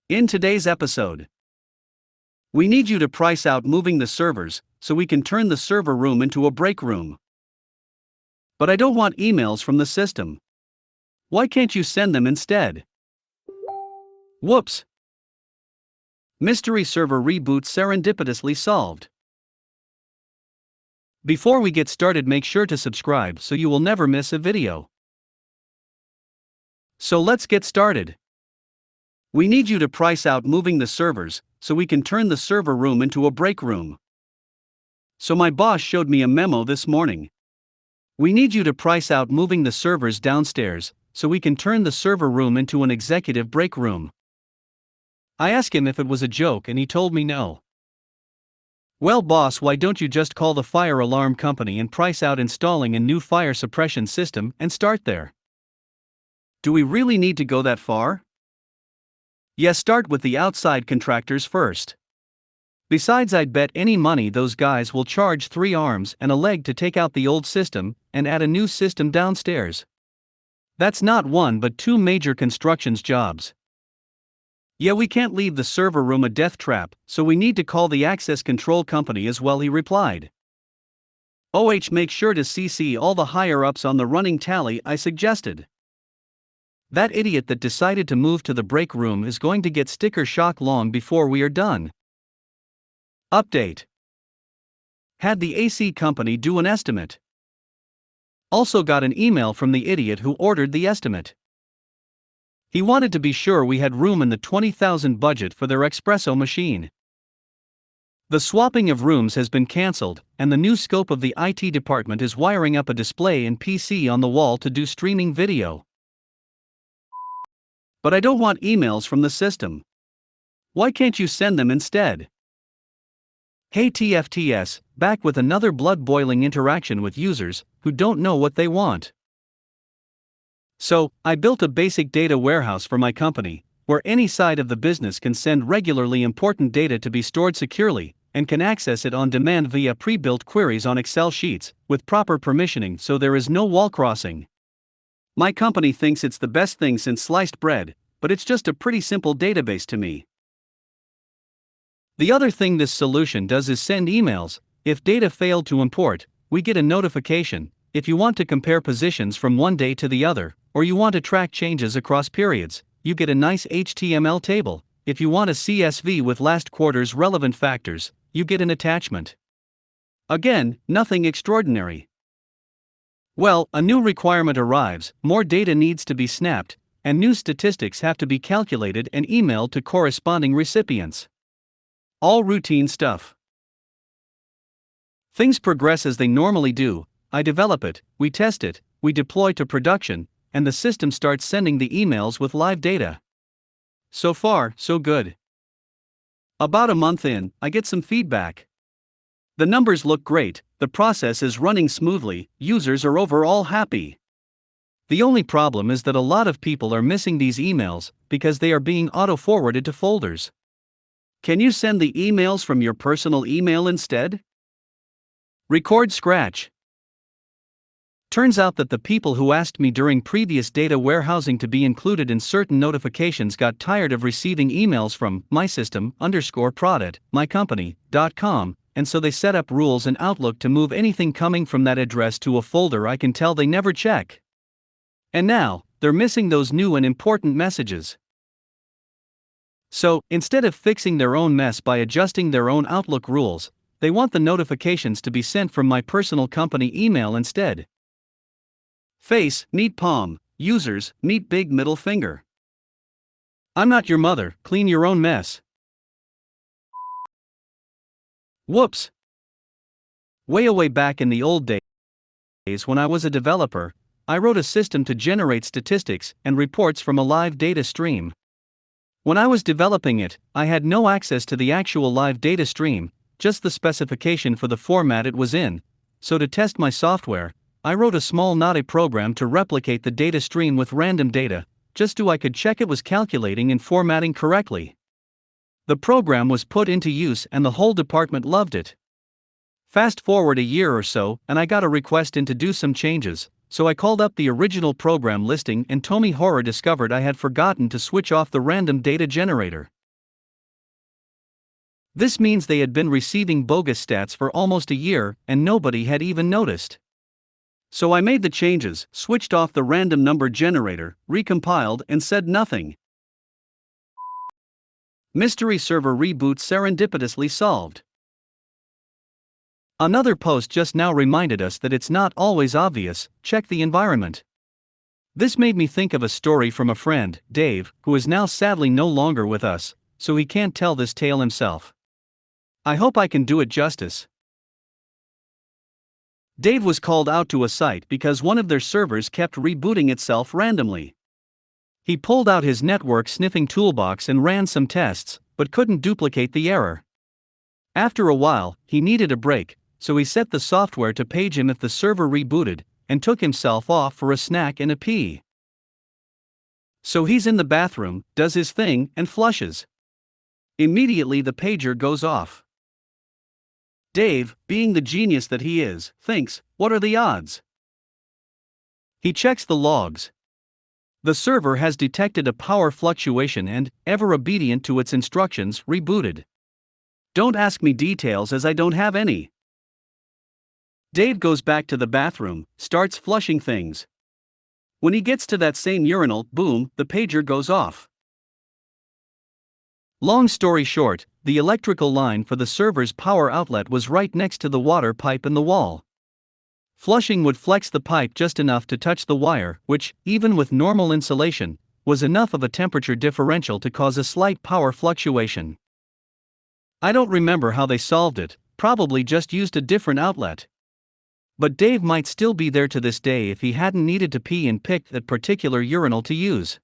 In today's episode, we need you to price out moving the servers so we can turn the server room into a break room. But I don't want emails from the system. Why can't you send them instead? Whoops! Mystery server reboot serendipitously solved. Before we get started, make sure to subscribe so you will never miss a video. So let's get started. We need you to price out moving the servers so we can turn the server room into a break room. So my boss showed me a memo this morning. We need you to price out moving the servers downstairs so we can turn the server room into an executive break room. I asked him if it was a joke and he told me no. Well, boss, why don't you just call the fire alarm company and price out installing a new fire suppression system and start there? Do we really need to go that far? Yes, start with the outside contractors first. Besides, I'd bet any money those guys will charge 3 arms and a leg to take out the old system and add a new system downstairs. That's not one but 2 major constructions jobs. Yeah, we can't leave the server room a death trap, so we need to call the access control company as well, he replied. Make sure to CC all the higher-ups on the running tally, I suggested. That idiot that decided to move to the break room is going to get sticker shock long before we are done. Update. Had the AC company do an estimate. Also got an email from the idiot who ordered the estimate. He wanted to be sure we had room in the $20,000 budget for their espresso machine. The swapping of rooms has been cancelled, and the new scope of the IT department is wiring up a display and PC on the wall to do streaming video. But I don't want emails from the system. Why can't you send them instead? Hey TFTS, back with another blood-boiling interaction with users who don't know what they want. So, I built a basic data warehouse for my company, where any side of the business can send regularly important data to be stored securely, and can access it on demand via pre-built queries on Excel sheets, with proper permissioning so there is no wall crossing. My company thinks it's the best thing since sliced bread, but it's just a pretty simple database to me. The other thing this solution does is send emails. If data failed to import, we get a notification. If you want to compare positions from one day to the other, or you want to track changes across periods, you get a nice HTML table. If you want a CSV with last quarter's relevant factors, you get an attachment. Again, nothing extraordinary. Well, a new requirement arrives, more data needs to be snapped, and new statistics have to be calculated and emailed to corresponding recipients. All routine stuff. Things progress as they normally do. I develop it, we test it, we deploy to production, and the system starts sending the emails with live data. So far, so good. About a month in, I get some feedback. The numbers look great, the process is running smoothly, users are overall happy. The only problem is that a lot of people are missing these emails because they are being auto-forwarded to folders. Can you send the emails from your personal email instead? Record scratch. Turns out that the people who asked me during previous data warehousing to be included in certain notifications got tired of receiving emails from mysystem_product.mycompany.com, and so they set up rules in Outlook to move anything coming from that address to a folder I can tell they never check. And now, they're missing those new and important messages. So, instead of fixing their own mess by adjusting their own Outlook rules, they want the notifications to be sent from my personal company email instead. Face, meet palm, users, meet big middle finger. I'm not your mother, clean your own mess. Whoops. Way back in the old days when I was a developer, I wrote a system to generate statistics and reports from a live data stream. When I was developing it, I had no access to the actual live data stream, just the specification for the format it was in. So to test my software, I wrote a small naughty program to replicate the data stream with random data, just so I could check it was calculating and formatting correctly. The program was put into use and the whole department loved it. Fast forward a year or so, and I got a request in to do some changes, so I called up the original program listing and Tommy Horror discovered I had forgotten to switch off the random data generator. This means they had been receiving bogus stats for almost a year, and nobody had even noticed. So I made the changes, switched off the random number generator, recompiled, and said nothing. Mystery server reboot serendipitously solved. Another post just now reminded us that it's not always obvious. Check the environment. This made me think of a story from a friend, Dave, who is now sadly no longer with us, so he can't tell this tale himself. I hope I can do it justice. Dave was called out to a site because one of their servers kept rebooting itself randomly. He pulled out his network sniffing toolbox and ran some tests, but couldn't duplicate the error. After a while, he needed a break, so he set the software to page him if the server rebooted, and took himself off for a snack and a pee. So he's in the bathroom, does his thing, and flushes. Immediately the pager goes off. Dave, being the genius that he is, thinks, what are the odds? He checks the logs. The server has detected a power fluctuation and, ever obedient to its instructions, rebooted. Don't ask me details as I don't have any. Dave goes back to the bathroom, starts flushing things. When he gets to that same urinal, boom, the pager goes off. Long story short, the electrical line for the server's power outlet was right next to the water pipe in the wall. Flushing would flex the pipe just enough to touch the wire, which, even with normal insulation, was enough of a temperature differential to cause a slight power fluctuation. I don't remember how they solved it, probably just used a different outlet. But Dave might still be there to this day if he hadn't needed to pee and picked that particular urinal to use.